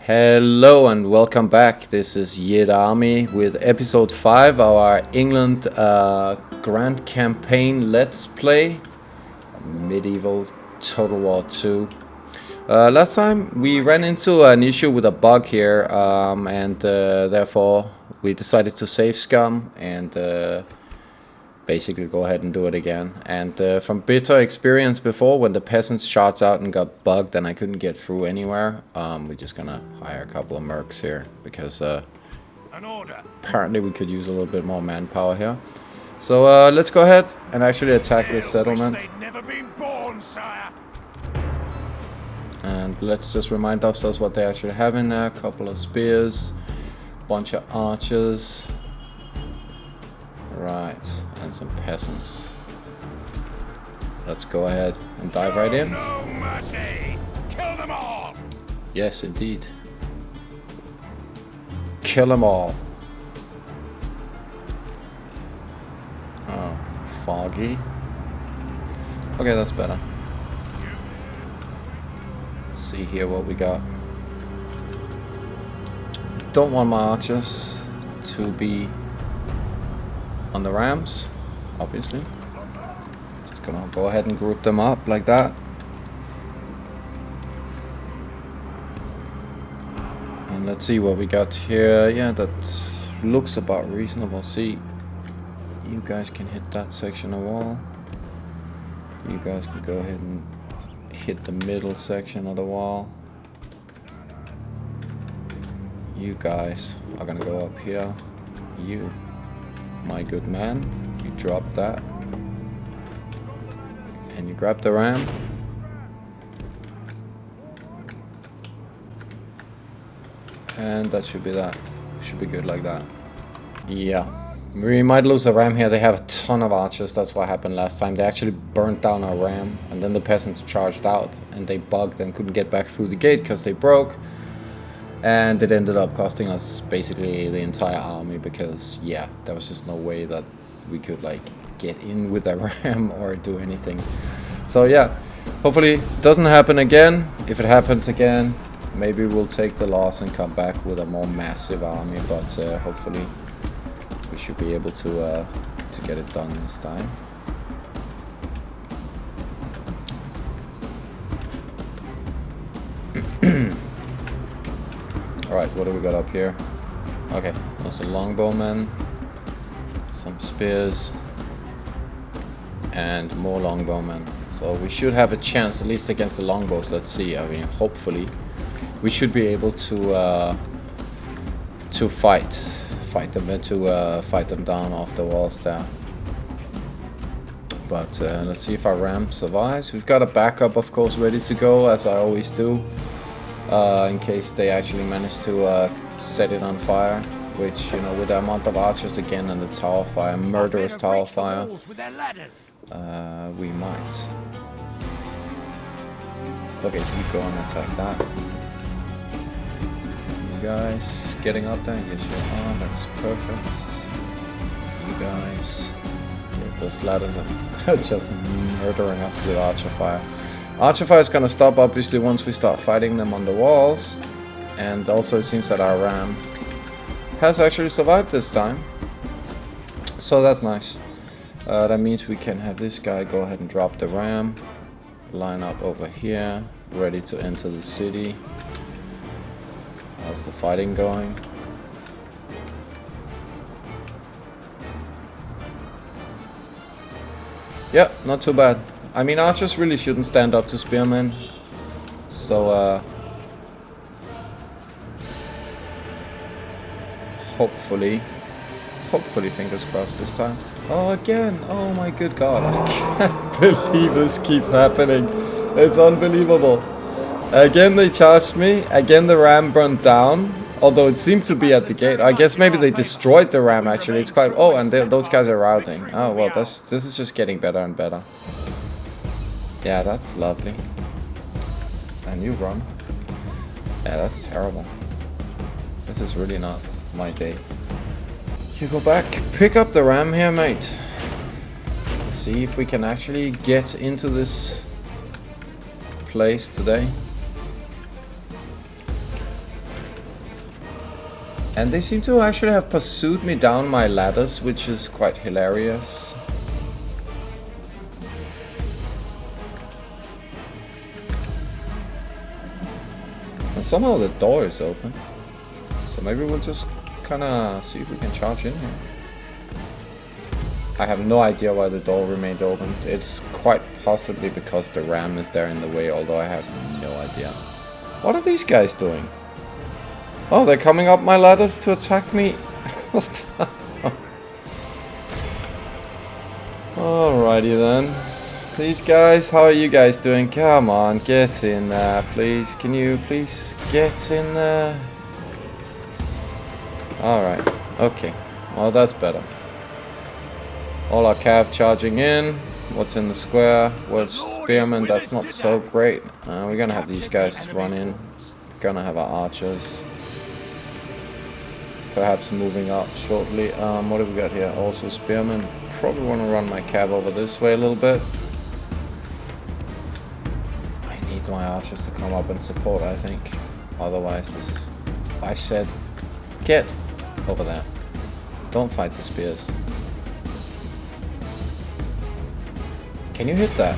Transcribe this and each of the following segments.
Hello and welcome back. This is YidArmy with episode 5, our England Grand Campaign Let's Play, Medieval Total War 2. Last time we ran into an issue with a bug here, and therefore we decided to save scum and basically go ahead and do it again. And from bitter experience before, when the peasants charged out and got bugged and I couldn't get through anywhere, we're just gonna hire a couple of mercs here because apparently we could use a little bit more manpower here. So let's go ahead and actually attack this settlement. Never been born, sire. And let's just remind ourselves what they actually have in there. A couple of spears, bunch of archers. Right, and some peasants. Let's go ahead and dive right in. No mercy. Kill them all. Yes, indeed. Kill them all. Oh, foggy. Okay, that's better. Let's see here what we got. Don't want my archers to be on the rams, obviously. Just gonna go ahead and group them up like that. And let's see what we got here. Yeah, that looks about reasonable. See, you guys can hit that section of wall. You guys can go ahead and hit the middle section of the wall. You guys are gonna go up here. You, my good man, you drop that and you grab the ram. And that should be that. Should be good like that. Yeah, we might lose a ram here. They have a ton of archers. That's what happened last time. They actually burnt down our ram and then the peasants charged out and they bugged and couldn't get back through the gate because they broke. And it ended up costing us basically the entire army because, yeah, there was just no way that we could, like, get in with a ram or do anything. So, yeah, hopefully it doesn't happen again. If it happens again, maybe we'll take the loss and come back with a more massive army. But hopefully we should be able to get it done this time. Alright, what do we got up here? Okay, there's a longbowmen, some spears, and more longbowmen. So we should have a chance, at least against the longbows. Let's see. I mean, hopefully, we should be able to fight them down off the walls there. But let's see if our ram survives. We've got a backup, of course, ready to go, as I always do. In case they actually manage to set it on fire, which, you know, with the amount of archers again and the tower fire, murderous tower fire, we might. Okay, so you go and attack that. You guys getting up there? Yes, you are. That's perfect. You guys, yeah, those ladders are just murdering us with archer fire. Archer fire is going to stop obviously once we start fighting them on the walls, and also it seems that our ram has actually survived this time, so that's nice. That means we can have this guy go ahead and drop the ram, line up over here, ready to enter the city. How's the fighting going? Yep, not too bad. I mean, archers really shouldn't stand up to spearmen, so hopefully, fingers crossed this time. Oh, again! Oh my good god, I can't believe this keeps happening. It's unbelievable. Again they charged me, again the ram burned down, although it seemed to be at the gate. I guess maybe they destroyed the ram actually. It's quite... Oh, and those guys are routing. Oh well, this is just getting better and better. Yeah, that's lovely. And you run. Yeah, that's terrible. This is really not my day. You go back, pick up the ram here, mate. See if we can actually get into this place today. And they seem to actually have pursued me down my ladders, which is quite hilarious. And somehow the door is open. So maybe we'll just kinda see if we can charge in here. I have no idea why the door remained open. It's quite possibly because the ram is there in the way, although I have no idea. What are these guys doing? Oh, they're coming up my ladders to attack me. Alrighty then. These guys, how are you guys doing? Come on, get in there, please. Can you please get in there? Alright, okay. Well, that's better. All our cav charging in. What's in the square? Well, spearmen, that's not so great. We're gonna have these guys run in. Gonna have our archers. Perhaps moving up shortly. What have we got here? Also spearmen. Probably want to run my cav over this way a little bit. I need my archers to come up and support, I think. Otherwise, this is... I said, get over there. Don't fight the spears. Can you hit that?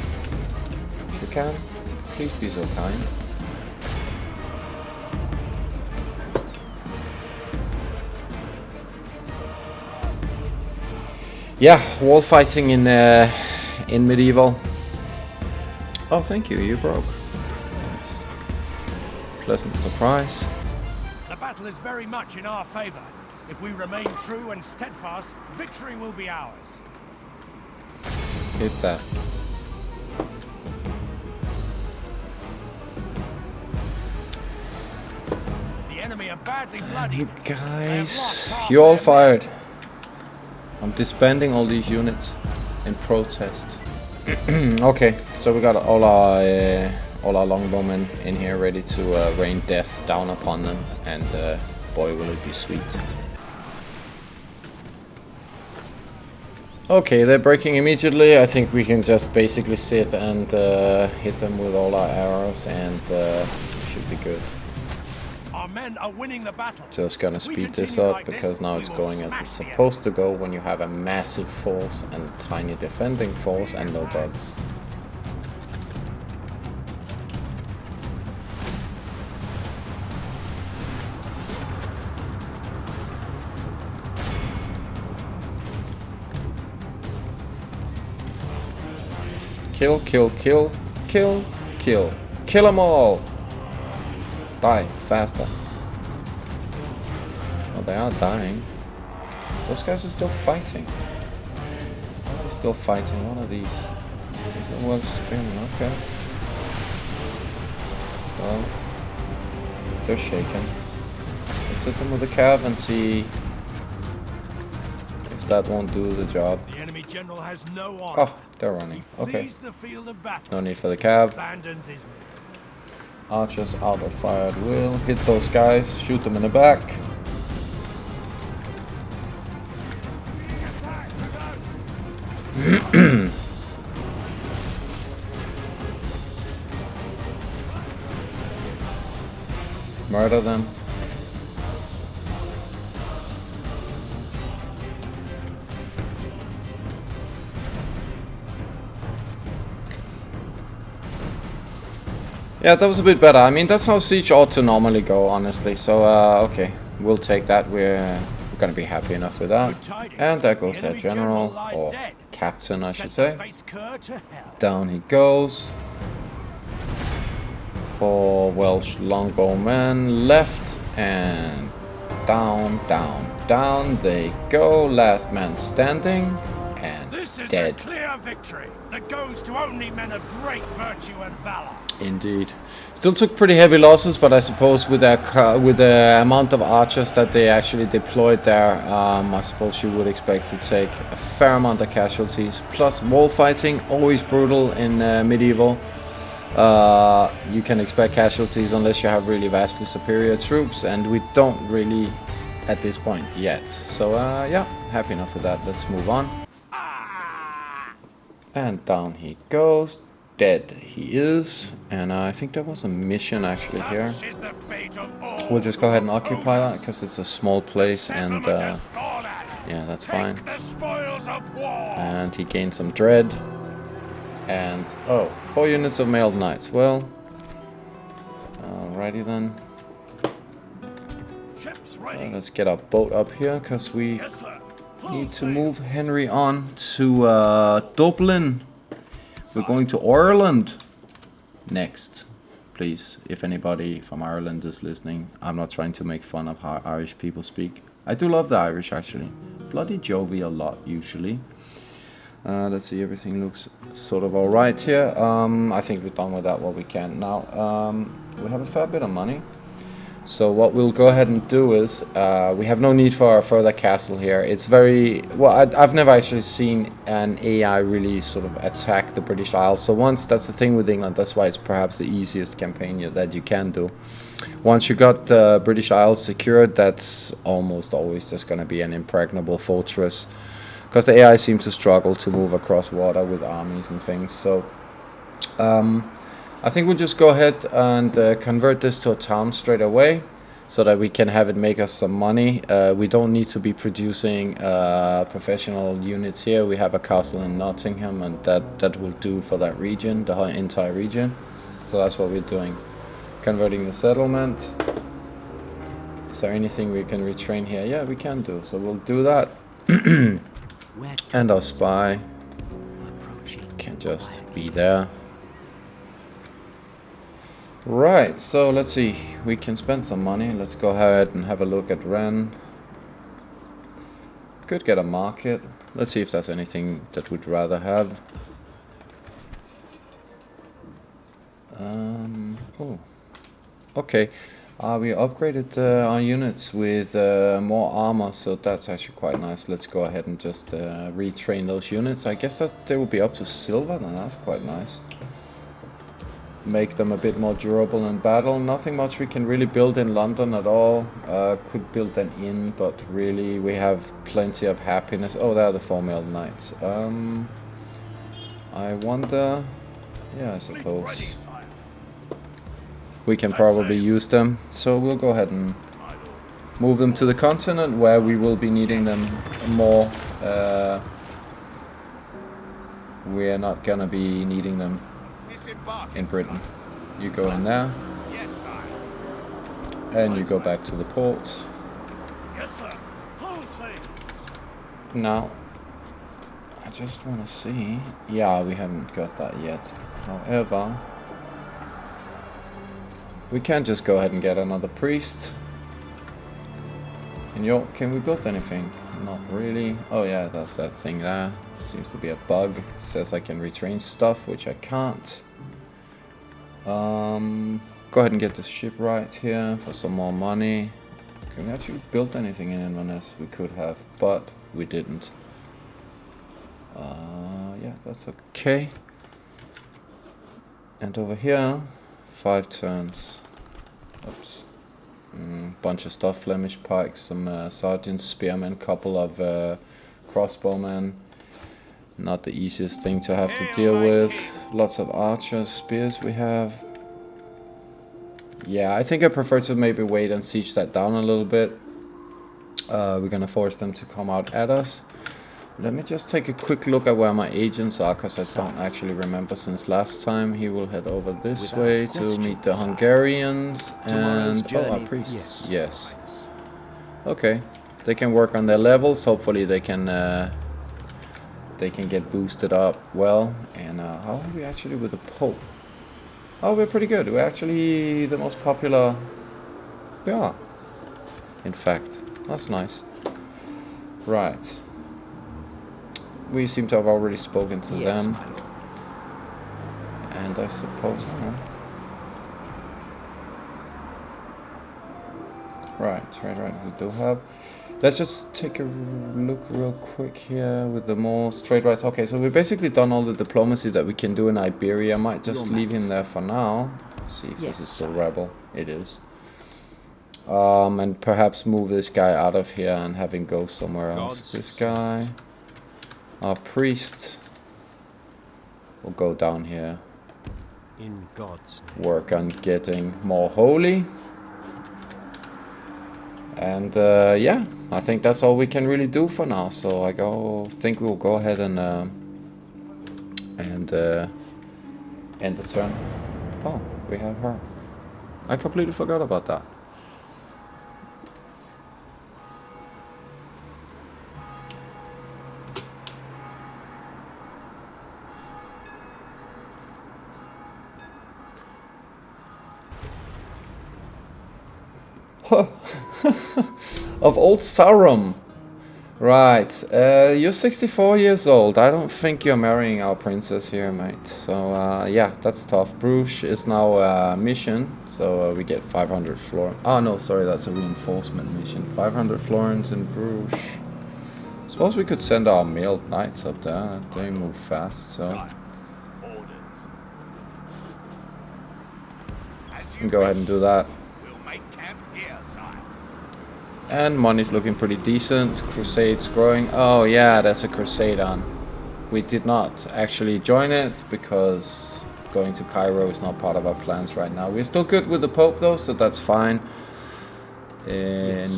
If you can, please be so kind. Yeah, wall fighting in medieval. Oh, thank you. You broke. Nice. Pleasant surprise. The battle is very much in our favor. If we remain true and steadfast, victory will be ours. Hit that. The enemy are badly bloodied. You guys, you all fired. I'm disbanding all these units in protest. Okay, so we got all our longbowmen in here ready to rain death down upon them, and boy will it be sweet. Okay, they're breaking immediately. I think we can just basically sit and hit them with all our arrows, and should be good. Our men are winning the battle. Just gonna speed this up because now it's going as it's supposed to go when you have a massive force and a tiny defending force and no bugs. Kill, kill, kill, kill, kill. Kill them all! Die, faster. Oh, they are dying. Those guys are still fighting. Why are they still fighting? What are these? These are worth spearmen, okay. Well, they're shaken. Let's hit them with a cav and see if that won't do the job. The enemy general has no honor. Oh, they're running. Okay. The field of battle. No need for the cav. Abandons his men. Archers out of fire at will. Hit those guys. Shoot them in the back. Murder them. Yeah, that was a bit better. I mean, that's how Siege ought to normally go, honestly. So, okay, we'll take that. We're gonna be happy enough with that. And there goes that general, or captain, I should say. Down he goes. 4 Welsh longbowmen left, and down, down, down they go. Last man standing, and this is dead. A clear victory that goes to only men of great virtue and valor. Indeed. Still took pretty heavy losses, but I suppose with the amount of archers that they actually deployed there, I suppose you would expect to take a fair amount of casualties. Plus, wall fighting, always brutal in medieval. You can expect casualties unless you have really vastly superior troops, and we don't really at this point yet. So, yeah, happy enough with that. Let's move on. And down he goes. Dead he is, and I think there was a mission actually here. fate of all we'll just go ahead and who occupy oppose that us. because it's a small place, and Settlement has fallen. yeah, that's Take fine. the spoils of war. And he gained some dread. And oh, 4 units of mailed knights. Well, alrighty then. Ships ready. Let's get our boat up here because we Yes, sir. Full need to sail. move Henry on to Dublin. We're going to Ireland next. Please, if anybody from Ireland is listening, I'm not trying to make fun of how Irish people speak. I do love the Irish, actually. Bloody jovial lot, usually. Let's see, everything looks sort of alright here. I think we've done with that what we can. Now, we have a fair bit of money. So what we'll go ahead and do is, we have no need for a further castle here. It's very, well, I've never actually seen an AI really sort of attack the British Isles. So once, that's the thing with England, that's why it's perhaps the easiest campaign that you can do. Once you got the British Isles secured, that's almost always just going to be an impregnable fortress. Because the AI seems to struggle to move across water with armies and things. So I think we'll just go ahead and convert this to a town straight away, so that we can have it make us some money. We don't need to be producing professional units here. We have a castle in Nottingham, and that will do for that region, the entire region. So that's what we're doing. Converting the settlement. Is there anything we can retrain here? Yeah, we can do. So we'll do that. And our spy can just be there. Right, so let's see. We can spend some money. Let's go ahead and have a look at Rennes. Could get a market. Let's see if there's anything that we'd rather have. Oh, okay. We upgraded our units with more armor, so that's actually quite nice. Let's go ahead and just retrain those units. I guess that they will be up to silver, and that's quite nice. Make them a bit more durable in battle. Nothing much we can really build in London at all. Could build an inn, but really we have plenty of happiness. Oh, there are the 4 mailed knights. I wonder... Yeah, I suppose we can probably use them. So we'll go ahead and move them to the continent, where we will be needing them more. We're not gonna be needing them in Britain. You go in there, and you go back to the port. Yes, sir. Full sail. Now, I just want to see. Yeah, we haven't got that yet. However, we can just go ahead and get another priest. In York, can we build anything? Not really. Oh yeah, that's that thing there. Seems to be a bug. It says I can retrain stuff, which I can't. Go ahead and get the ship right here for some more money. Can we actually build anything in Inverness? We could have, but we didn't. Yeah, that's okay. And over here, 5 turns. Oops. Bunch of stuff, Flemish pikes, some sergeants, spearmen, couple of crossbowmen. Not the easiest thing to have to deal with. Lots of archers, spears we have. Yeah, I think I prefer to maybe wait and siege that down a little bit. We're gonna force them to come out at us. Let me just take a quick look at where my agents are, because I don't actually remember since last time. He will head over this way to meet the Hungarians and... Oh, our priests. Yes. Okay. They can work on their levels. Hopefully they can get boosted up well. And how are we actually with the Pope? Oh, we're pretty good. We're actually the most popular... We are. In fact. That's nice. Right. We seem to have already spoken to them. And I suppose... Right, we do have... Let's just take a look real quick here with the more trade rights. Okay, so we've basically done all the diplomacy that we can do in Iberia. I might just leave him there for now. See if this is still rebel. It is. And perhaps move this guy out of here and have him go somewhere else. This guy... Our priest will go down here. In God's name. Work on getting more holy. And yeah, I think that's all we can really do for now. So I think we'll go ahead and end the turn. Oh, we have her. I completely forgot about that. Of old Sarum. Right, you're 64 years old. I don't think you're marrying our princess here, mate. So, yeah, that's tough. Bruges is now a mission, so we get 500 florins. Oh, no, sorry, that's a reinforcement mission. 500 florins in Bruges. Suppose we could send our mailed knights up there. They move fast, so... We can go ahead and do that. And money's looking pretty decent. Crusade's growing. Oh yeah, there's a crusade on. We did not actually join it because going to Cairo is not part of our plans right now. We're still good with the Pope though, so that's fine.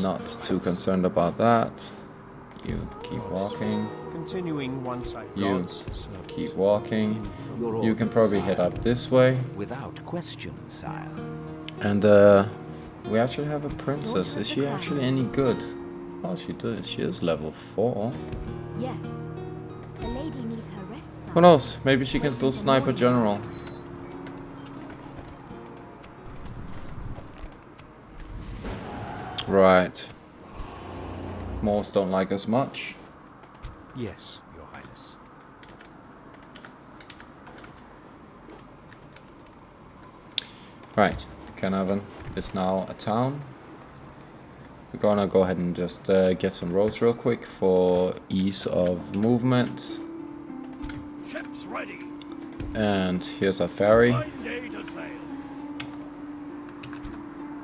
Not too concerned about that. You keep walking. Continuing once you keep walking. You can probably head up this way. Without question, sire. And we actually have a princess. Is she actually any good? Oh, she does. She is level 4. Yes. The lady needs her rest. Who knows? Maybe she can still snipe a general. Right. Moors don't like us much. Yes, Your Highness. Right. Carnarvon is now a town. We're gonna go ahead and just get some roads real quick for ease of movement. Ships ready. And here's our ferry. Fine day to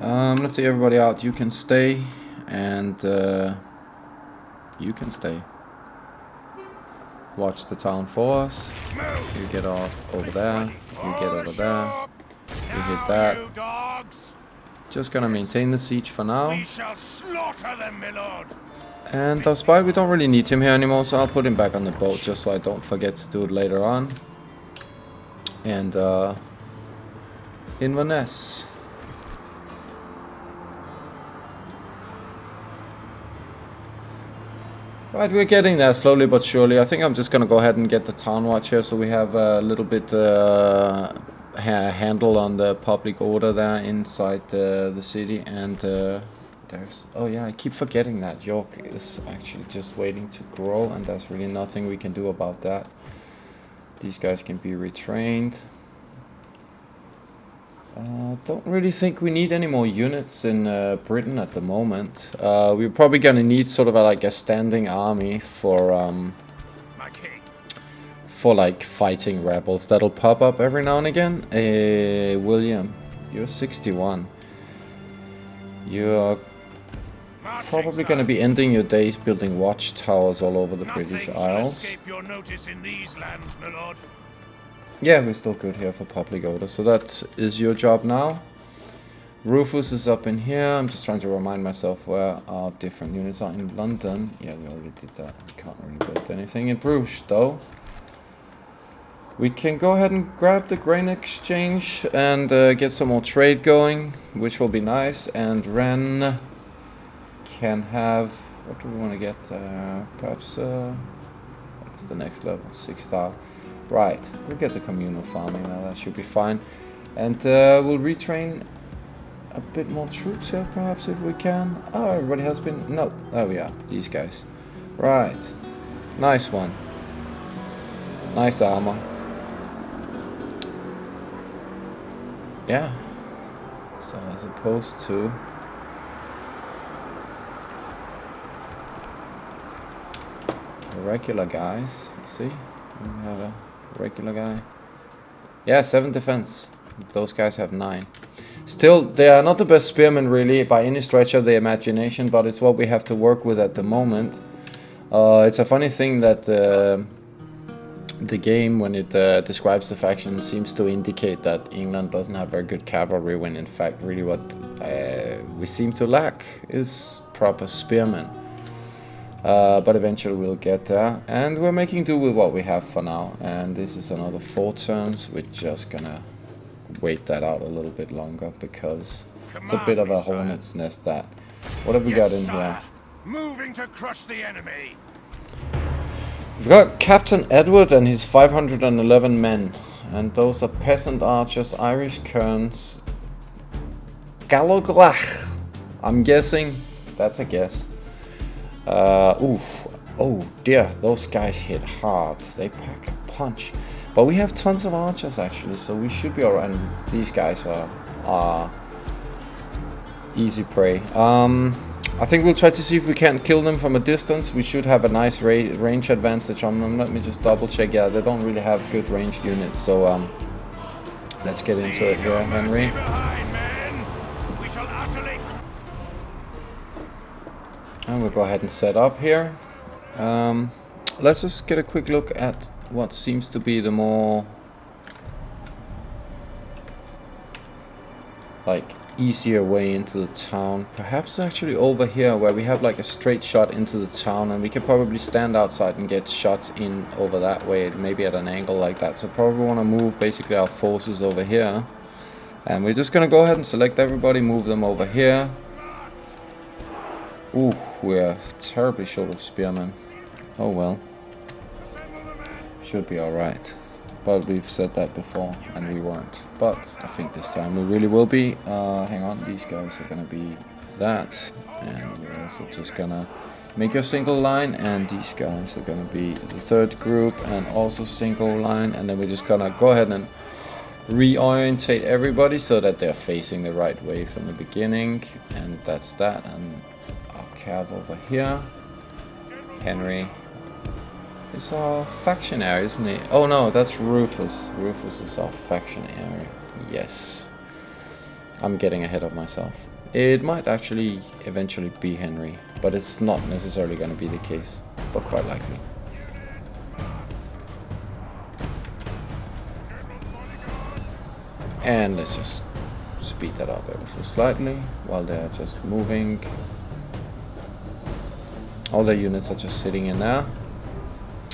sail. Let's see everybody out. You can stay, and you can stay. Watch the town for us. You get off over there. You get over there. You hit that. Just gonna maintain the siege for now. We shall slaughter them, my lord. And our spy, we don't really need him here anymore, so I'll put him back on the boat just so I don't forget to do it later on. And Inverness. Right, we're getting there slowly but surely. I think I'm just gonna go ahead and get the town watch here so we have a little bit handle on the public order there inside the city. And there's, oh yeah, I keep forgetting that York is actually just waiting to grow, and there's really nothing we can do about that. These guys can be retrained. Don't really think we need any more units in Britain at the moment. We're probably gonna need sort of like a standing army for like fighting rebels that'll pop up every now and again. William, you're 61. You're probably going to be ending your days building watchtowers all over the British Isles. Escape your notice in these lands, my lord. Yeah, we're still good here for public order, so that is your job now. Rufus is up in here. I'm just trying to remind myself where our different units are in London. Yeah, we already did that. We can't really build anything in Bruges, though. We can go ahead and grab the grain exchange and get some more trade going, which will be nice. And Rennes can have... What do we want to get? Perhaps... what's the next level? 6 star. Right, we'll get the communal farming now. That should be fine. And we'll retrain a bit more troops here, perhaps, if we can. Oh, everybody has been... No, there we are. These guys. Right. Nice one. Nice armor. Yeah, so as opposed to the regular guys, see, we have a regular guy. Yeah, 7 defense. Those guys have 9. Still, they are not the best spearmen really by any stretch of the imagination, but it's what we have to work with at the moment. It's a funny thing that the game, when it describes the faction, seems to indicate that England doesn't have very good cavalry, when in fact really what we seem to lack is proper spearmen. But eventually we'll get there, and we're making do with what we have for now. And this is another 4 turns. We're just gonna wait that out a little bit longer because it's a bit of a hornet's nest. That. What have we got in here? Moving to crush the enemy. We've got Captain Edward and his 511 men, and those are Peasant Archers, Irish Kerns, Galloglach. I'm guessing. That's a guess. Oh dear, those guys hit hard. They pack a punch. But we have tons of archers actually, so we should be alright. And these guys are easy prey. I think we'll try to see if we can't kill them from a distance. We should have a nice range advantage on them. Let me just double check. Yeah, they don't really have good ranged units, so let's get into it here, Henry. And we'll go ahead and set up here. Let's just get a quick look at what seems to be the more like easier way into the town. Perhaps actually over here where we have like a straight shot into the town, and we can probably stand outside and get shots in over that way, maybe at an angle like that. So probably want to move basically our forces over here, and we're just gonna go ahead and select everybody, move them over here. Ooh, we're terribly short of spearmen. Oh well. Should be alright. But we've said that before and we weren't. But I think this time we really will be. Hang on, these guys are gonna be that. And we're also just gonna make a single line, and these guys are gonna be the third group and also single line, and then we're just gonna go ahead and reorientate everybody so that they're facing the right way from the beginning. And that's that. And Cav over here. Henry is our factionary, isn't he? Oh no, that's Rufus. Rufus is our factionary. Yes. I'm getting ahead of myself. It might actually eventually be Henry, but it's not necessarily going to be the case, but quite likely. And let's just speed that up ever so slightly while they're just moving. All their units are just sitting in there,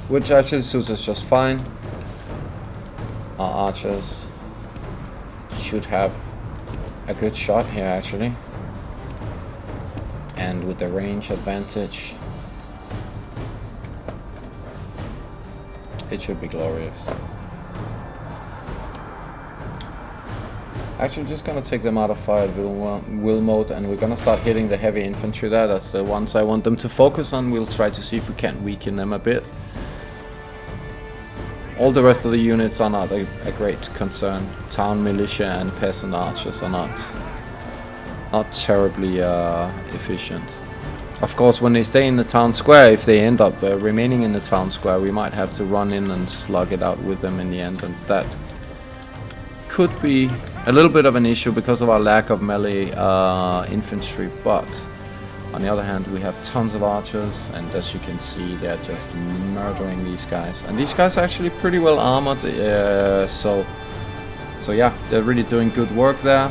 which actually suits us just fine. Our archers should have a good shot here actually, and with the range advantage it should be glorious. Actually, just gonna take them out of fire at will mode, and we're gonna start hitting the heavy infantry there. That's the ones I want them to focus on. We'll try to see if we can't weaken them a bit. All the rest of the units are not a great concern. Town militia and peasant archers are not terribly efficient. Of course, when they stay in the town square, if they end up remaining in the town square, we might have to run in and slug it out with them in the end, and that could be a little bit of an issue because of our lack of melee infantry. But on the other hand, we have tons of archers, and as you can see, they're just murdering these guys. And these guys are actually pretty well armored, so yeah, they're really doing good work there.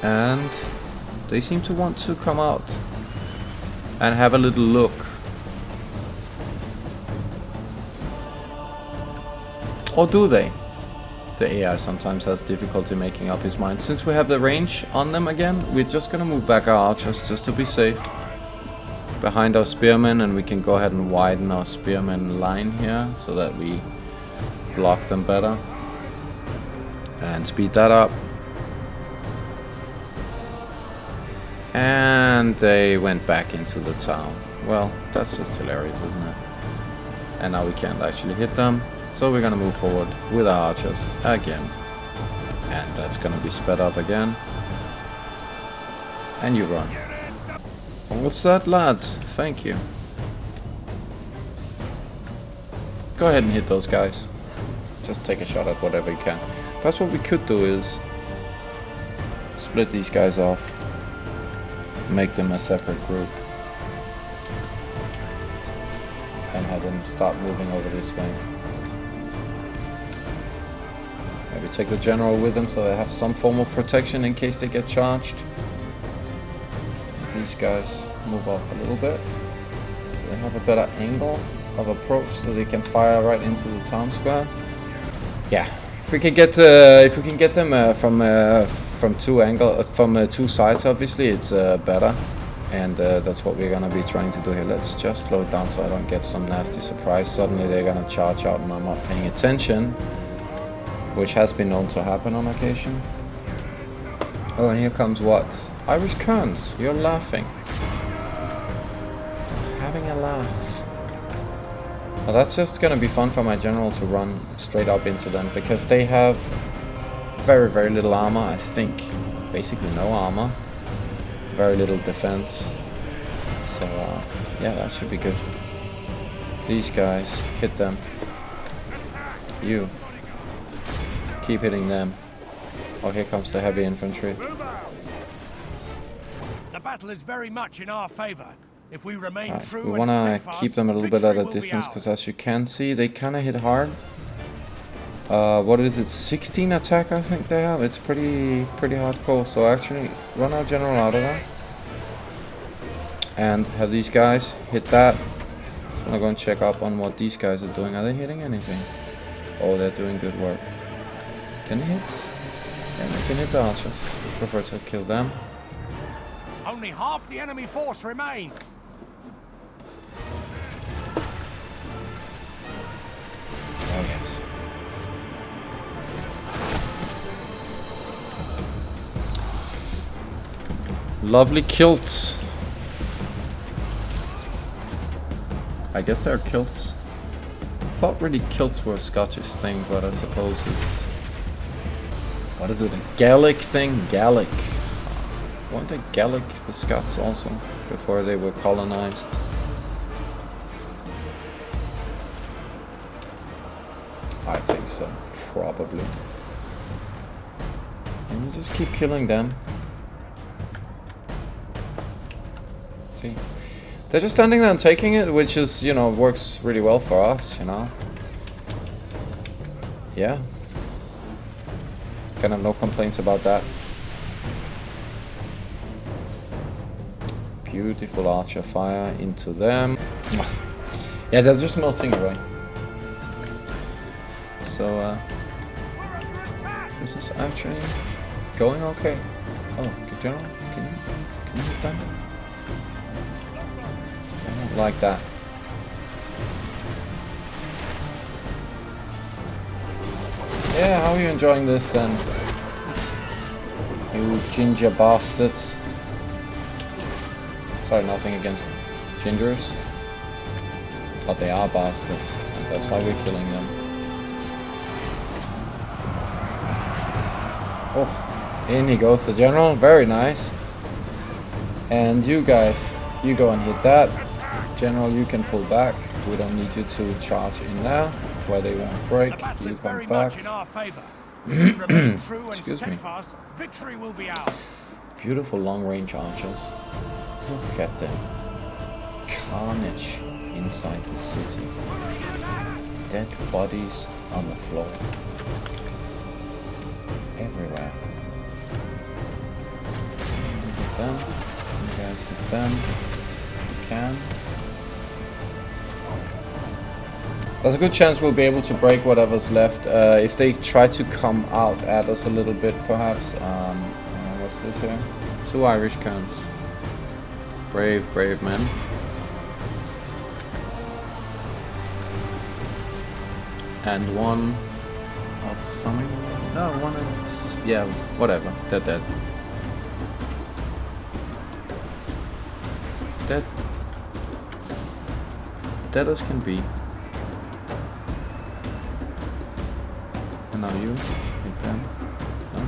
And they seem to want to come out and have a little look. Or do they? The AI sometimes has difficulty making up his mind. Since we have the range on them again, we're just gonna move back our archers just to be safe behind our spearmen, and we can go ahead and widen our spearmen line here so that we block them better and speed that up. And they went back into the town. Well, that's just hilarious, isn't it? And now we can't actually hit them. So we're gonna move forward with our archers again. And that's gonna be sped up again. And you run. All set, lads. Thank you. Go ahead and hit those guys. Just take a shot at whatever you can. That's what we could do, is split these guys off. Make them a separate group. And have them start moving over this way. Maybe take the general with them so they have some form of protection in case they get charged. these guys move up a little bit, so they have a better angle of approach, so they can fire right into the town square. Yeah, if we can get them from two sides, obviously it's better, and that's what we're gonna be trying to do here. Let's just slow it down so I don't get some nasty surprise. Suddenly they're gonna charge out and I'm not paying attention, which has been known to happen on occasion. Oh, and here comes what? Irish Kerns, you're laughing. Having a laugh. Well, that's just gonna be fun for my general to run straight up into them, because they have very, very little armor, I think. Basically no armor. Very little defense. So, yeah, that should be good. These guys, hit them. You. Keep hitting them. Oh, here comes the heavy infantry. The battle is very much in our favor. If we remain true we and want to steadfast, keep them a little bit at victory a will be distance, because ours. as you can see, they kind of hit hard. What is it? 16 attack, I think they have. It's pretty hardcore. So actually, run our general out of there and have these guys hit that. I'm gonna go and check up on what these guys are doing. Are they hitting anything? Oh, they're doing good work. Can they hit? Yeah, they can hit the archers. I prefer to kill them. Only half the enemy force remains. Oh yes. Lovely kilts. I guess they're kilts. Thought really kilts were a Scottish thing, but I suppose it's... What is it? A Gaelic thing? Gaelic. Weren't they Gaelic, the Scots also, before they were colonized? I think so, probably. And you just keep killing them. See? They're just standing there and taking it, which is, you know, works really well for us, you know? Yeah. Kind of no complaints about that. Beautiful archer fire into them. Yeah, they're just melting away. So, this is actually going okay. Oh, General, can you hit them? I don't like that. Yeah, how are you enjoying this then? You ginger bastards. Sorry, nothing against gingers. But they are bastards, and that's why we're killing them. Oh, in he goes, the general. Very nice. And you guys, you go and hit that. General, you can pull back. We don't need you to charge in there, where they won't break. You come back. In our favor. If we remain true and Excuse me. steadfast, victory will be ours. Beautiful long-range archers. Look at them. Carnage inside the city. Dead bodies on the floor. Everywhere. Hit them. You guys hit them. If you can. There's a good chance we'll be able to break whatever's left. If they try to come out at us a little bit, perhaps. What's this here? 2 Irish Kerns. Brave, brave men. And one of something? No, one of... Yeah, whatever. They're dead. Dead. Dead as can be. And now you hit them. No.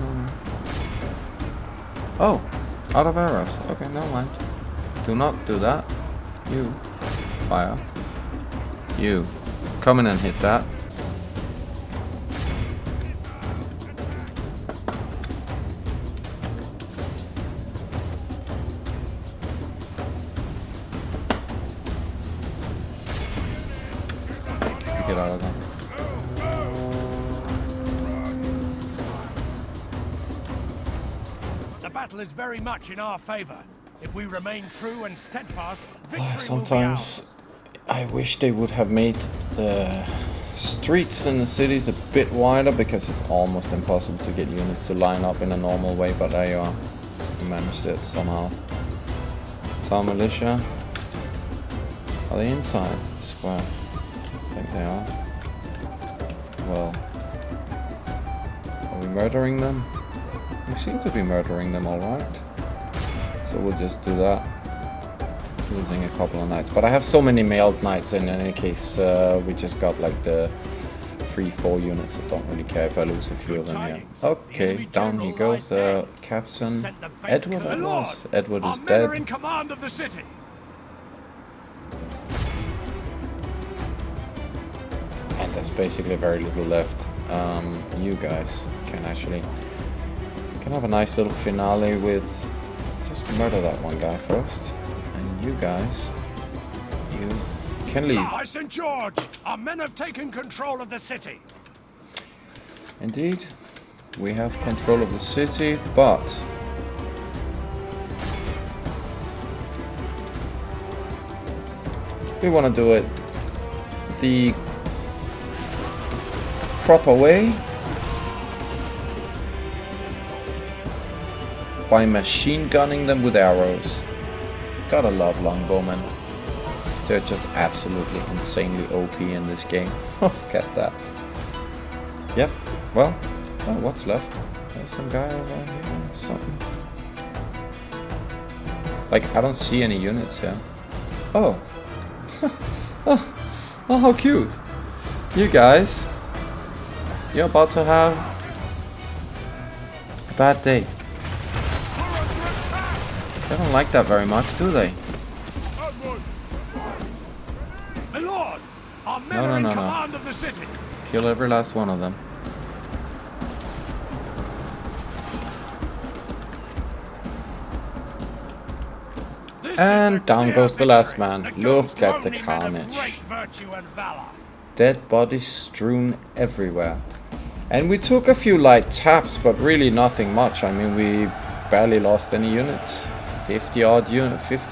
Oh! Out of arrows. Okay, never mind. Do not do that. You. Fire. You. Come in and hit that. Get out of there. The battle is very much in our favor. If we remain true and steadfast, victory will be Sometimes ours. I wish they would have made the streets in the cities a bit wider, because it's almost impossible to get units to line up in a normal way, but there you are. We managed it somehow. Tower militia. Are they inside the square? I think they are. Well, are we murdering them? We seem to be murdering them alright. So we'll just do that. Losing a couple of knights. But I have so many mailed knights in any case. We just got like the 3-4 units, so don't really care if I lose a few of them here. Okay, down he goes. Captain Edward, I was. Edward is Men are in dead. command of the city. And there's basically very little left. You guys can actually have a nice little finale with just murder that one guy first. And you guys, you can leave. By St. George, our men have taken control of the city. Indeed, we have control of the city, but we want to do it the proper way, by machine gunning them with arrows. Gotta love longbowmen. They're just absolutely insanely OP in this game. Look at that. Yep, well, what's left? There's some guy over here or something. Like, I don't see any units here. Oh. Oh, how cute. You guys, you're about to have a bad day. They don't like that very much, do they? My lord, our men are in command of the city. Kill every last one of them. And down goes the last man. Look at the carnage. Dead bodies strewn everywhere. And we took a few light taps, but really nothing much. I mean, we barely lost any units. 50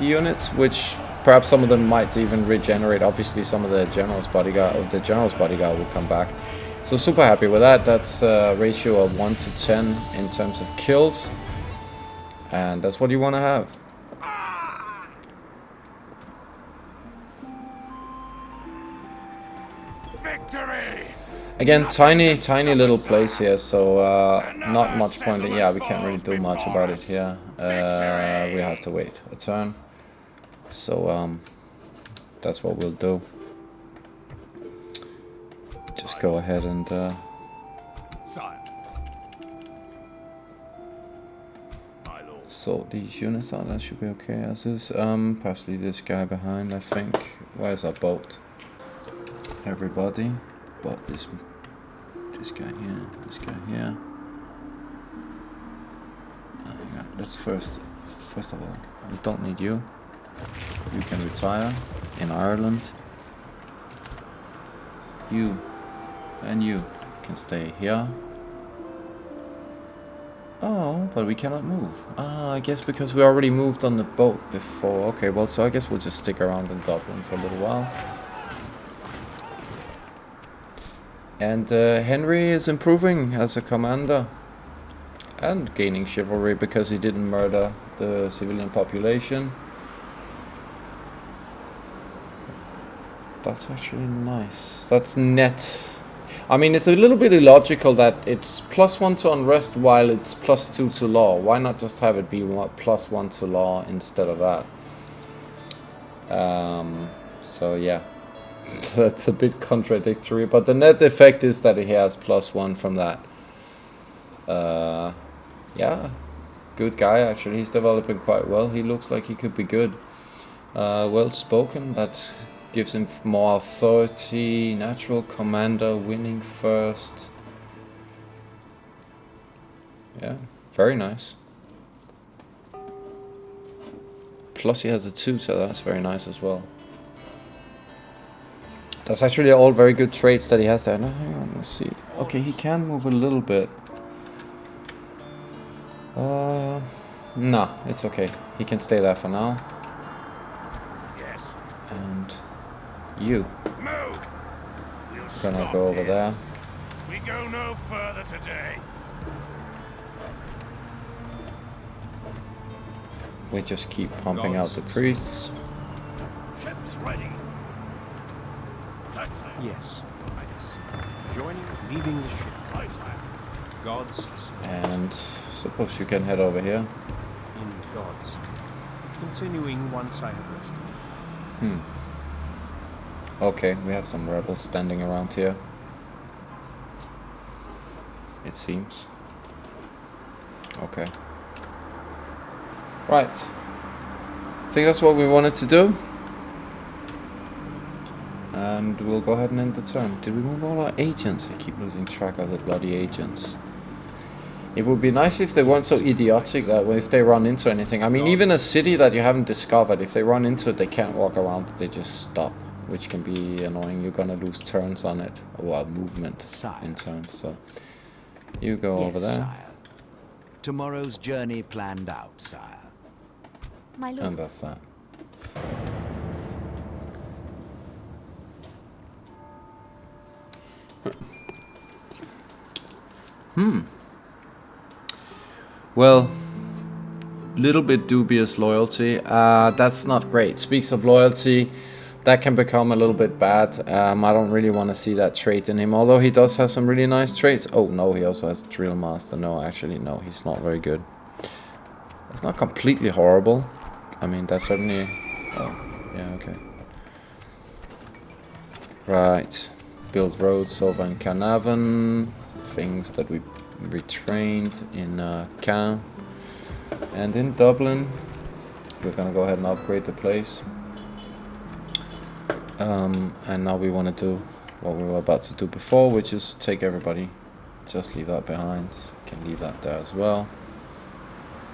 units, which perhaps some of them might even regenerate. Obviously, some of the general's bodyguard will come back. So super happy with that. That's a ratio of 1 to 10 in terms of kills, and that's what you want to have. Victory! Again, tiny little place here, so not much point. Yeah, we can't really do much about it here. We have to wait a turn. So that's what we'll do. Just go ahead and sort these units out. That should be okay as is. Perhaps leave this guy behind, I think. Where's our boat? Everybody. But this guy here, this guy here. Hang on. Let's first of all, we don't need you. You can retire in Ireland. You and you can stay here. Oh, but we cannot move. Ah, I guess because we already moved on the boat before. Okay, well, so I guess we'll just stick around in Dublin for a little while. And Henry is improving as a commander and gaining chivalry because he didn't murder the civilian population. That's actually nice. That's net. I mean, it's a little bit illogical that it's +1 to unrest while it's +2 to law. Why not just have it be +1 to law instead of that? So yeah. That's a bit contradictory, but the net effect is that he has +1 from that. Yeah, good guy actually. He's developing quite well. He looks like he could be good. Well spoken. That gives him more authority. Natural commander, winning first. Yeah, very nice. Plus he has a 2, so that's very nice as well. That's actually all very good traits that he has there. No, hang on, let's see. Okay, he can move a little bit. No, it's okay. He can stay there for now. Yes. And you Move! We'll gonna stop go over here. there. We go no further today. We just keep pumping out the priests. Ships ready. Set sail. Yes, Your Highness. Joining, leaving the ship. Right side. Gods And suppose you can head over here. in gods. Continuing once I have rested. Okay, we have some rebels standing around here. It seems. Okay. Right. I think that's what we wanted to do. And we'll go ahead and end the turn. Did we move all our agents? I keep losing track of the bloody agents. It would be nice if they weren't so idiotic that if they run into anything. I mean, even a city that you haven't discovered, if they run into it, they can't walk around. They just stop, which can be annoying. You're gonna lose turns on it, or movement in turns. So you go over there. Sire. Tomorrow's journey planned out, sire. My lord. And that's that. Well, little bit dubious loyalty. That's not great. Speaks of loyalty, that can become a little bit bad. I don't really want to see that trait in him, although he does have some really nice traits. Oh no, he also has drill master. No, actually no, he's not very good. It's not completely horrible. I mean, that's certainly... Oh, yeah, okay. Right. Build roads over in Carnarvon. Things that we retrained in Caen. And in Dublin. We're gonna go ahead and upgrade the place. And now we want to do what we were about to do before, which is take everybody. Just leave that behind. Can leave that there as well.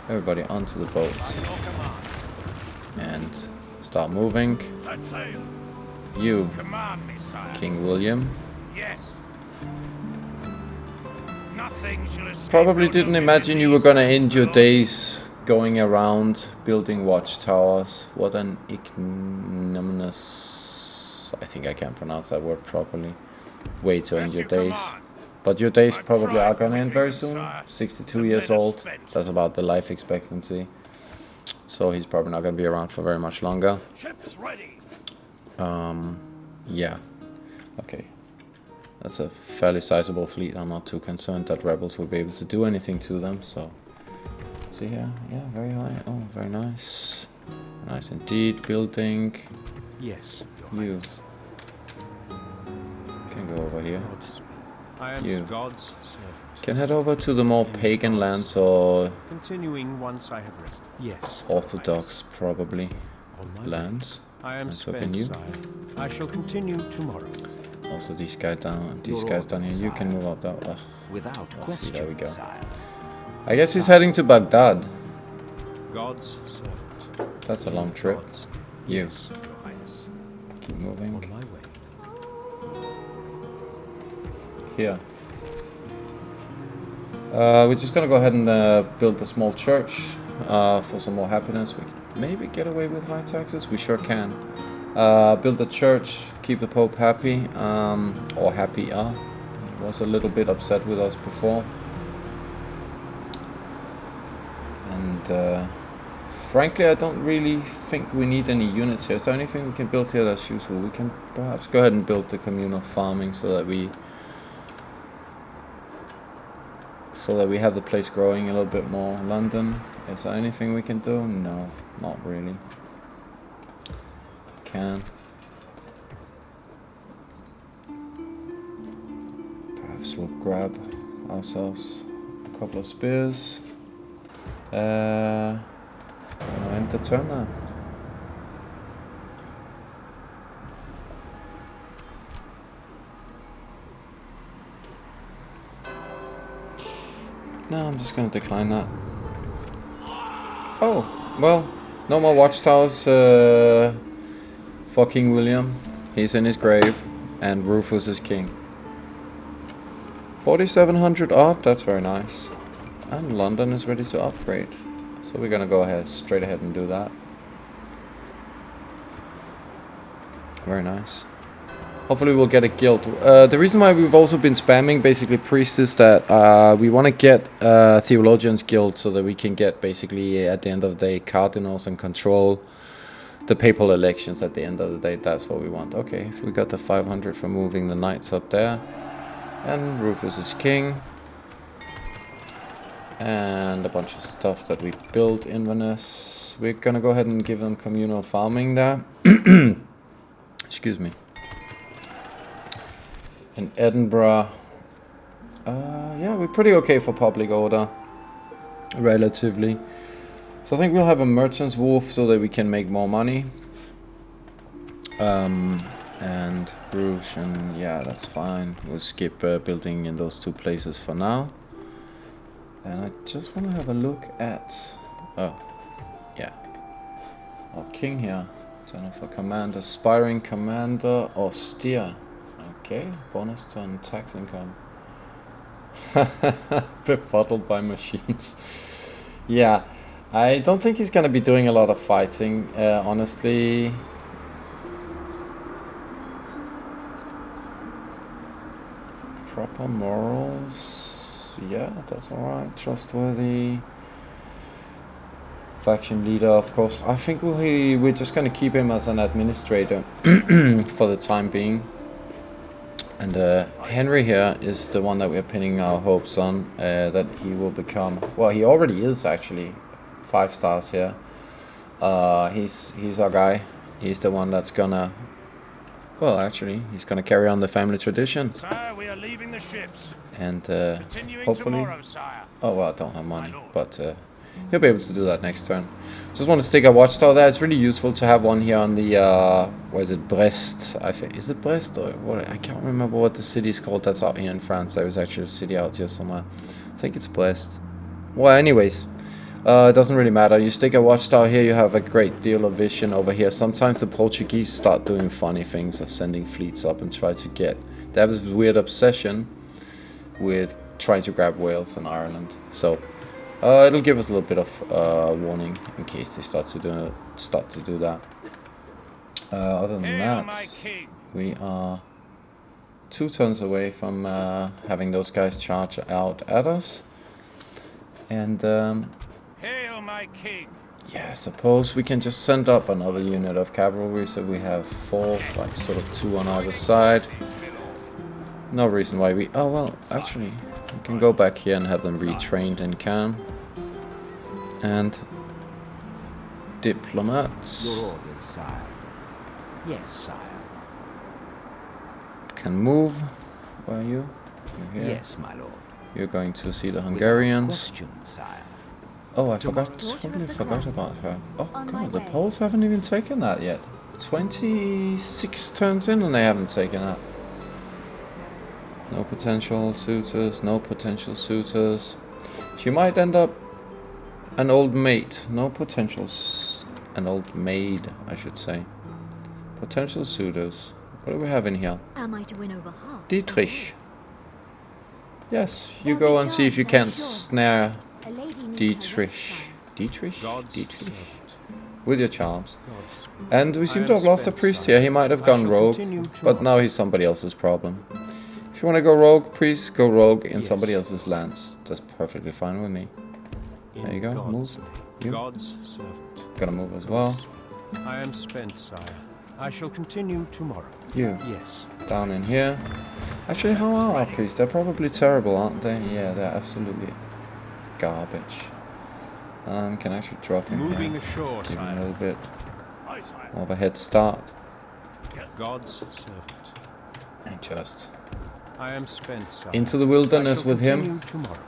Everybody onto the boats. Your command. And start moving. Set sail. You, Command me, sire. King William. Yes. Nothing shall escape. Probably your didn't notice imagine in you were these gonna times, end your my lord. days going around building watchtowers. What an ignominious... I think I can't pronounce that word properly. Way to end As your you days. command. But your days I've probably tried are gonna end very wickedness, soon. sire. 62 The years men are old. spent. That's about the life expectancy. So he's probably not gonna be around for very much longer. Ships ready. Yeah. Okay. That's a fairly sizable fleet. I'm not too concerned that rebels will be able to do anything to them, so... See here? Yeah, very high. Oh, very nice. Nice indeed. Building. Yes, Your You Highness. can go over here. Godspeed. I am You. God's servant. Can head over to the more pagan lands or Continuing once I have rested. Yes. orthodox, probably, On my way. lands. I am That's up in spent, you. sire. I shall continue tomorrow. Also these guys down Your here. You can sire. move up that. Without Let's see, there we question, go. sire. I guess he's heading to Baghdad. God's servant. That's a long trip. Gods. You. Yes, Your Highness. Keep On moving. my way. Here. We're just gonna go ahead and build a small church for some more happiness. We can maybe get away with high taxes. We sure can. Build a church, keep the Pope happy, or happier. He was a little bit upset with us before. And frankly, I don't really think we need any units here. Is there anything we can build here that's useful? We can perhaps go ahead and build the communal farming so that we have the place growing a little bit more. London, is there anything we can do? No, not really. Can. Perhaps we'll grab ourselves a couple of spears. End the turn now. No, I'm just gonna decline that. Oh, well, no more watchtowers for King William. He's in his grave, and Rufus is king. 4,700 odd, that's very nice. And London is ready to upgrade. So we're gonna go ahead, straight ahead and do that. Very nice. Hopefully we'll get a guild. The reason why we've also been spamming basically priests is that we want to get Theologians Guild so that we can get basically at the end of the day cardinals and control the papal elections at the end of the day. That's what we want. Okay, if we got the 500 for moving the knights up there. And Rufus is king. And a bunch of stuff that we built in Venice. We're gonna go ahead and give them communal farming there. Excuse me. In Edinburgh, yeah, we're pretty okay for public order, relatively. So I think we'll have a merchant's wharf so that we can make more money. And Bruges, and yeah, that's fine. We'll skip building in those two places for now. And I just want to have a look at, oh, yeah, our king here. Turn off a command, aspiring commander, austere. Okay, bonus turn tax income. Befuddled by machines. Yeah, I don't think he's gonna be doing a lot of fighting, honestly. Proper morals. Yeah, that's alright. Trustworthy. Faction leader, of course. I think we're just gonna keep him as an administrator for the time being. And Henry here is the one that we're pinning our hopes on, that he will become, well, he already is actually 5 stars here. He's our guy. He's the one that's gonna, well, actually, he's gonna carry on the family tradition. Sire, we are leaving the ships. And Continuing hopefully, tomorrow, sire. oh well, I don't have money, but he'll be able to do that next turn. Just want to stick a watchtower there. It's really useful to have one here on the, what is it, Brest? I think, is it Brest or what? I can't remember what the city is called. That's out here in France. There was actually a city out here somewhere. I think it's Brest. Well, anyways, it doesn't really matter. You stick a watchtower here, you have a great deal of vision over here. Sometimes the Portuguese start doing funny things of sending fleets up and try to get. They have this weird obsession with trying to grab Wales and Ireland. So it'll give us a little bit of warning in case they start to do that. Other than that, we are 2 turns away from having those guys charge out at us. And Hail, my king. yeah, I suppose we can just send up another unit of cavalry, so we have 4, like sort of 2 on either side. No reason why we... Oh, well, actually, we can go back here and have them retrained in Cannes. And... diplomats. Your orders, sire. Yes, sire. Can move. Where are you? You're here. Yes, my lord. You're going to see the Hungarians. Question, sire. Oh, I totally forgot about her. Oh god, the Poles haven't even taken that yet. 26 turns in and they haven't taken that. No potential suitors, no potential suitors. She might end up an old mate. No potentials. An old maid, I should say. Potential suitors. What do we have in here? Am I to win over hearts? Dietrich. Yes, you go and see if you can't snare Dietrich. Dietrich? Dietrich. With your charms. And we seem to have lost a priest here. He might have gone rogue, but now he's somebody else's problem. If you want to go rogue, priest, go rogue in somebody else's lands. That's perfectly fine with me. There you go, move. You. God's servant. Gotta move as well. I am spent, sire. I shall continue tomorrow. You. Yes. Down in here. Actually, how are our priests? They're probably terrible, aren't they? Yeah, they're absolutely garbage. Can actually drop him Moving here. ashore, Give him a sire. little bit Aye, sire. more of a head start. God's servant. And just I am spent, sire. into the I wilderness shall with him. continue tomorrow.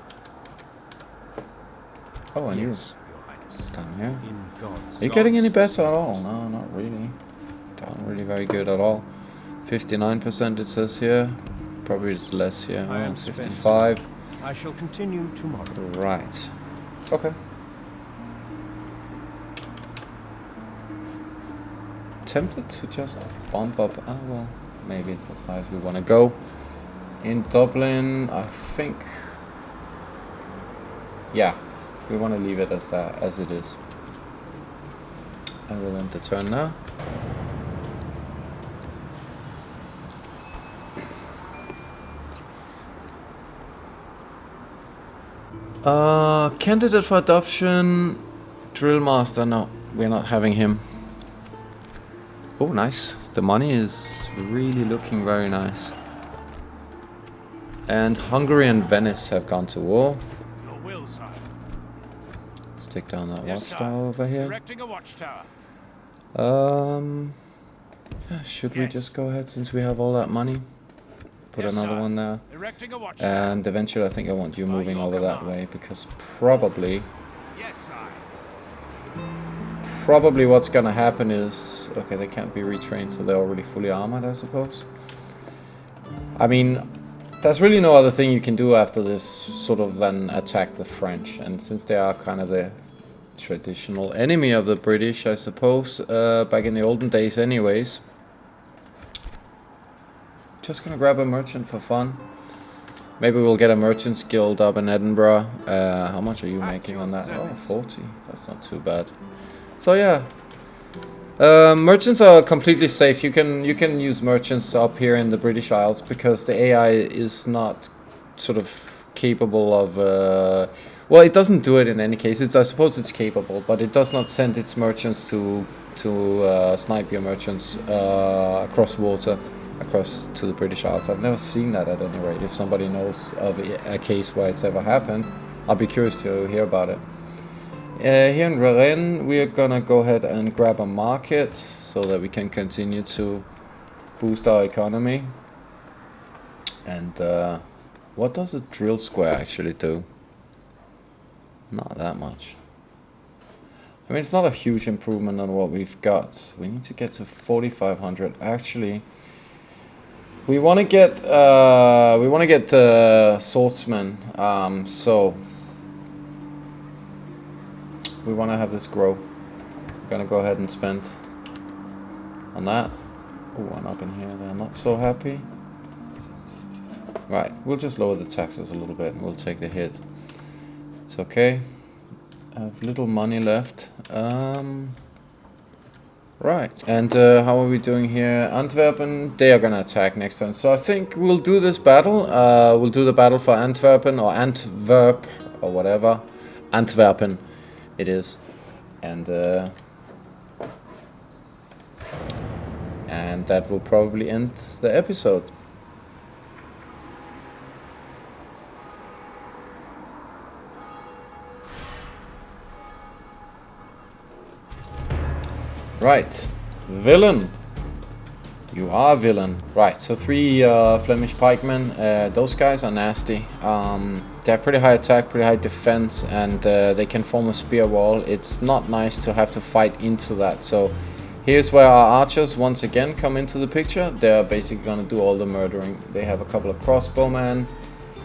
Oh, and you Yes, your highness. down here. In God's. Are you getting any better at all? No, not really. Not really very good at all. 59% it says here. Probably it's less here. I am 55. I shall continue tomorrow. Right. Okay. Tempted to just bump up. Ah, well, maybe it's as high as we want to go. In Dublin, I think. Yeah, We want to leave it as that, as it is. And we'll end the turn now. Candidate for adoption, drill master. No, we're not having him. Oh, nice. The money is really looking very nice. And Hungary and Venice have gone to war. Your will, sire. Let's take down that Yes, sire. watchtower over here. Erecting a watchtower. Yeah, should we Yes. just go ahead since we have all that money? Put Yes, another sire. one there. Erecting a watchtower. And eventually I think I want you By moving your over that command. way, because probably Yes, sire. what's gonna happen is, okay, they can't be retrained, so they're already fully armored, I suppose. I mean, there's really no other thing you can do after this, sort of than attack the French, and since they are kind of the traditional enemy of the British, I suppose, back in the olden days anyways. Just gonna grab a merchant for fun. Maybe we'll get a merchant's guild up in Edinburgh. How much are you making on that? Oh, 40. That's not too bad. So yeah, merchants are completely safe. You can use merchants up here in the British Isles because the AI is not sort of capable of. Well, it doesn't do it in any case. I suppose it's capable, but it does not send its merchants to snipe your merchants across water. Across to the British Isles. I've never seen that at any rate. If somebody knows of a case where it's ever happened, I'll be curious to hear about it. Here in Rennes, we're gonna go ahead and grab a market so that we can continue to boost our economy. And what does a drill square actually do? Not that much. I mean, it's not a huge improvement on what we've got. We need to get to 4,500. Actually, we want to get swordsmen. So we want to have this grow. We're gonna go ahead and spend on that. Oh, and up in here, they're not so happy. Right, we'll just lower the taxes a little bit and we'll take the hit. It's okay. I have little money left. Right, and how are we doing here? Antwerpen, they are gonna attack next turn. So I think we'll do this battle. We'll do the battle for Antwerpen, or Antwerp, or whatever. Antwerpen, it is. And that will probably end the episode. Right, villain. You are a villain. Right, so 3 Flemish Pikemen. Those guys are nasty. They have pretty high attack, pretty high defense, and they can form a spear wall. It's not nice to have to fight into that. So here's where our archers once again come into the picture. They're basically going to do all the murdering. They have a couple of crossbowmen,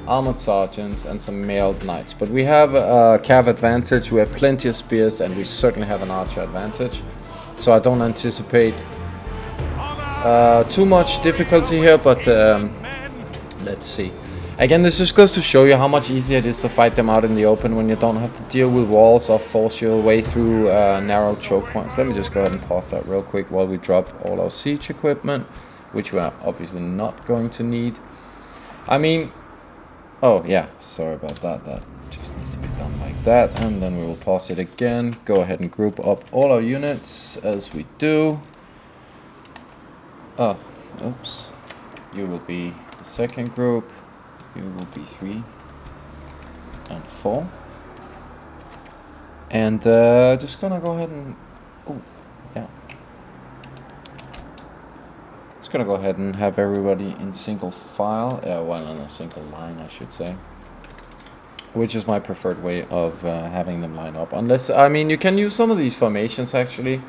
armored sergeants, and some mailed knights. But we have a cav advantage. We have plenty of spears, and we certainly have an archer advantage. So I don't anticipate too much difficulty here, but let's see. Again, this just goes to show you how much easier it is to fight them out in the open when you don't have to deal with walls or force your way through narrow choke points. Let me just go ahead and pause that real quick while we drop all our siege equipment, which we're obviously not going to need. I mean, oh yeah, sorry about that. That just needs to be done like that, and then we will pause it again. Go ahead and group up all our units as we do. Oh, oops. You will be the second group. You will be 3 and 4. And just gonna go ahead and, oh yeah. Just gonna go ahead and have everybody in single file. Well, in a single line, I should say. Which is my preferred way of having them line up. Unless, I mean, you can use some of these formations actually.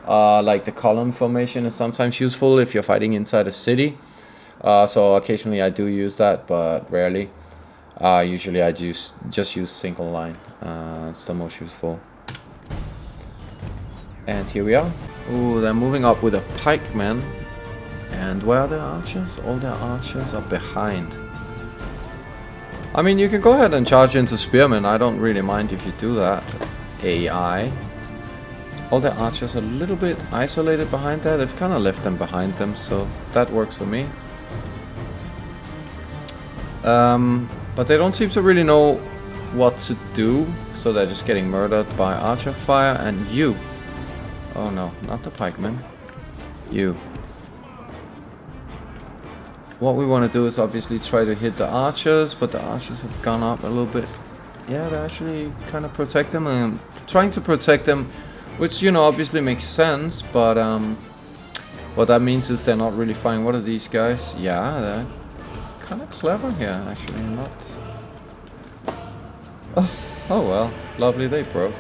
Like the column formation is sometimes useful if you're fighting inside a city. So occasionally I do use that, but rarely. Usually I just use single line. It's the most useful. And here we are. Ooh, they're moving up with a pikeman. And where are their archers? All their archers are behind. I mean, you can go ahead and charge into spearmen. I don't really mind if you do that. AI. All the archers are a little bit isolated behind that. They've kind of left them behind them, so that works for me. But they don't seem to really know what to do, so they're just getting murdered by archer fire. And you. Oh no, not the pikemen. You. What we want to do is obviously try to hit the archers, but the archers have gone up a little bit. Yeah, they actually kind of protect them, and I'm trying to protect them, which, you know, obviously makes sense, but what that means is they're not really fine. What are these guys? Yeah, they're kind of clever here, actually. Not. Oh well, lovely, they broke.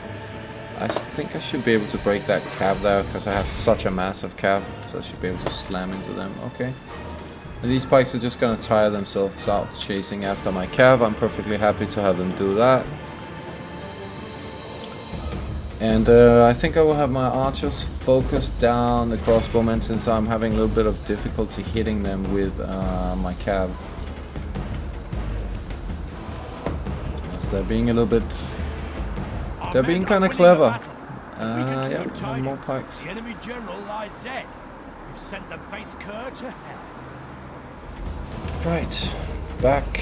I think I should be able to break that cab there, because I have such a massive cab, so I should be able to slam into them. Okay. And these pikes are just gonna tire themselves out chasing after my cav. I'm perfectly happy to have them do that. And I think I will have my archers focus down the crossbowmen, since I'm having a little bit of difficulty hitting them with my cav. As they're being a little bit... They're being kind of clever. Yeah, and more pikes. The enemy general lies dead. We've sent the base cur to hell. Right, back.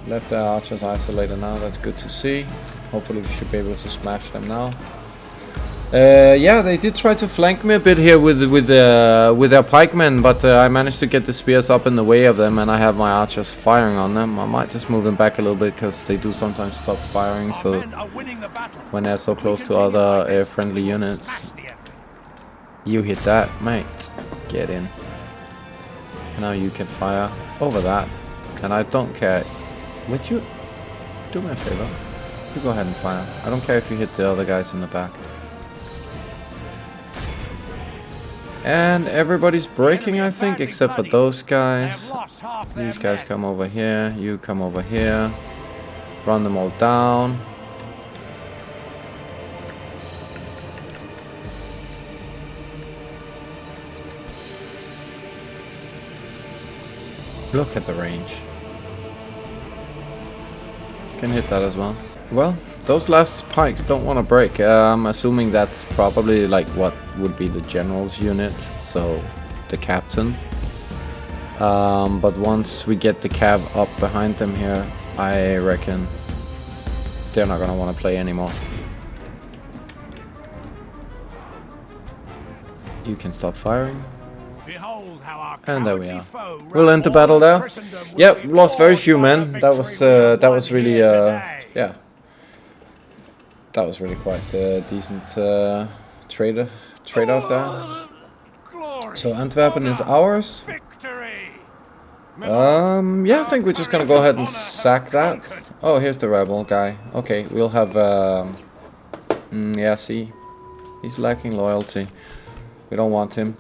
Left the archers isolated now, that's good to see. Hopefully we should be able to smash them now. Yeah, they did try to flank me a bit here with their pikemen, but I managed to get the spears up in the way of them, and I have my archers firing on them. I might just move them back a little bit, because they do sometimes stop firing, so when they're so close to other friendly units. You hit that, mate. Get in. Now you can fire over that, and I don't care. Would you do me a favor? You go ahead and fire. I don't care if you hit the other guys in the back. And everybody's breaking, I think, except for those guys. These guys come over here. You come over here. Run them all down. Look at the range. Can hit that as well. Well, those last pikes don't want to break. I'm assuming that's probably like what would be the general's unit, so the captain. But once we get the cav up behind them here, I reckon they're not gonna want to play anymore. You can stop firing. And there we are. We'll end the battle there. Yep, lost very few men. That was really yeah. That was really quite a decent trade-off there. So Antwerpen is ours. Yeah, I think we're just gonna go ahead and sack that. Oh, here's the rebel guy. Okay, we'll have yeah, see, he's lacking loyalty. We don't want him.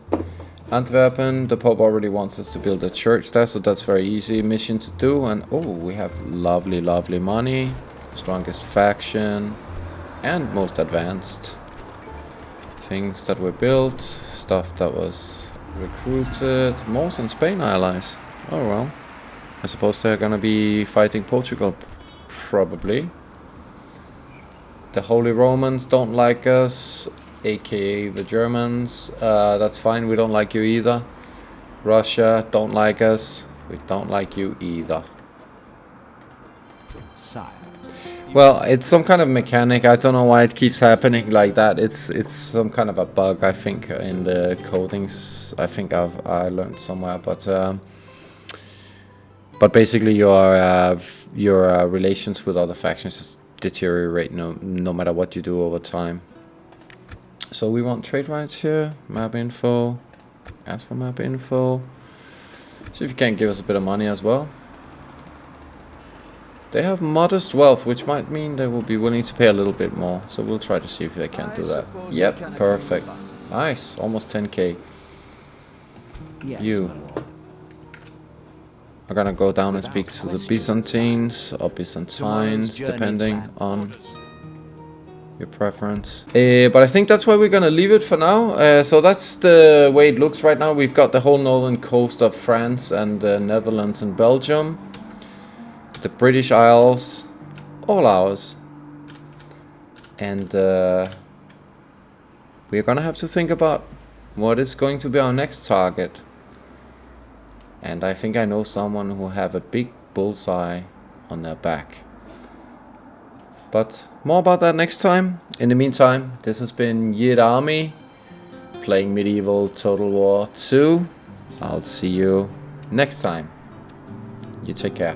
Antwerpen, the Pope already wants us to build a church there, so that's very easy mission to do. And oh, we have lovely, lovely money. Strongest faction. And most advanced things that were built. Stuff that was recruited. Most and Spain allies. Oh well. I suppose they're gonna be fighting Portugal. Probably. The Holy Romans don't like us. AKA the Germans. That's fine, we don't like you either. Russia don't like us. We don't like you either. Sire. Well, it's some kind of mechanic. I don't know why it keeps happening like that. It's some kind of a bug, I think, in the codings. I think I learned somewhere, but basically your relations with other factions just deteriorate no matter what you do over time. So we want trade rights here, map info, ask for map info. See if you can give us a bit of money as well. They have modest wealth, which might mean they will be willing to pay a little bit more. So we'll try to see if they can do that. Yep, perfect. Nice, almost 10k. Yes, You. my lord. I'm gonna go down and Without speak to the question. Byzantines or Byzantines, journey depending plan. on your preference. But I think that's where we're gonna leave it for now. So that's the way it looks right now. We've got the whole northern coast of France and Netherlands and Belgium. The British Isles, all ours. And we're gonna have to think about what is going to be our next target. And I think I know someone who have a big bullseye on their back. But more about that next time. In the meantime, this has been YidArmy playing Medieval Total War 2. I'll see you next time. You take care.